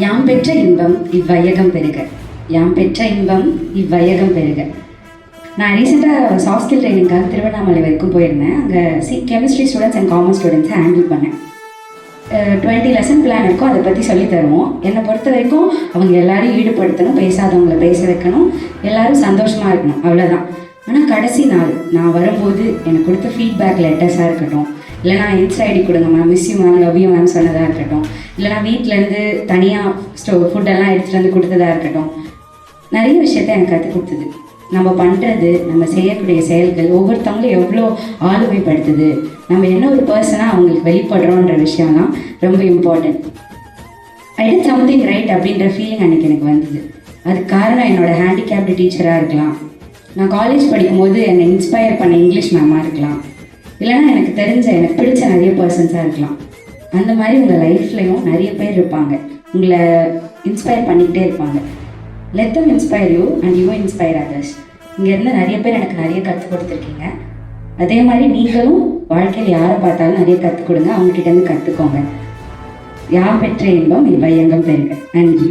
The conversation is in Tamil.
யாம் பெற்ற இன்பம் இவ்வையகம் பெருக. யாம் பெற்ற இன்பம் இவ்வையகம் பெருக. நான் ரீசெண்டாக சாஃப்ட் ஸ்கில் ட்ரைனிங்காக திருவண்ணாமலை வரைக்கும் போயிருந்தேன். அங்கே கெமிஸ்ட்ரி ஸ்டூடெண்ட்ஸ் அண்ட் காமர்ஸ் ஸ்டூடெண்ட்ஸை ஹேண்டில் பண்ணேன். 20 லெசன் பிளான் இருக்கும், அதை பற்றி சொல்லி தருவோம். என்னை பொறுத்த வரைக்கும் அவங்க எல்லாரையும் ஈடுபடுத்தணும், பேசாதவங்களை பேச வைக்கணும், எல்லோரும் சந்தோஷமாக இருக்கணும், அவ்வளோதான். ஆனால் கடைசி நாள் நான் வரும்போது எனக்கு கொடுத்த ஃபீட்பேக் லெட்டர்ஸாக இருக்கட்டும், இல்லைனா இன்ஸ்டா ஐடி கொடுங்க ma'am, miss you ma'am, love you ma'am சொன்னதாக இருக்கட்டும், இல்லைனா வீட்டிலேருந்து தனியாக ஃபுட்டெல்லாம் எடுத்துகிட்டு வந்து கொடுத்ததாக இருக்கட்டும், நிறைய விஷயத்த எனக்கு கற்றுக் கொடுத்தது. நம்ம பண்ணுறது, நம்ம செய்யக்கூடிய செயல்கள் ஒவ்வொருத்தவங்களும் எவ்வளோ ஆளுமைப்படுத்துது, நம்ம என்ன ஒரு பர்சனாக அவங்களுக்கு வெளிப்படுறோன்ற விஷயம்லாம் ரொம்ப important. I did something right அப்படின்ற ஃபீலிங் அன்றைக்கி எனக்கு வந்தது. அதுக்கு காரணம் என்னோடய ஹேண்டிகேப்டு டீச்சராக இருக்கலாம், நான் காலேஜ் படிக்கும்போது என்னை இன்ஸ்பயர் பண்ண இங்கிலீஷ் மேமாக இருக்கலாம், இல்லைனா எனக்கு தெரிஞ்ச எனக்கு பிடிச்ச நிறைய பர்சன்ஸாக இருக்கலாம். அந்த மாதிரி உங்கள் லைஃப்லையும் நிறைய பேர் இருப்பாங்க, உங்களை இன்ஸ்பயர் பண்ணிக்கிட்டே இருப்பாங்க. Let them inspire you and you inspire others. இங்கேருந்து நிறைய பேர் எனக்கு நிறைய கற்றுக் கொடுத்துருக்கீங்க. அதே மாதிரி நீங்களும் வாழ்க்கையில் யாரை பார்த்தாலும் நிறைய கற்றுக் கொடுங்க, அவங்ககிட்டேருந்து கற்றுக்கோங்க. யாம் பெற்ற இன்பம் இவ்வையகம் பெருக. நன்றி.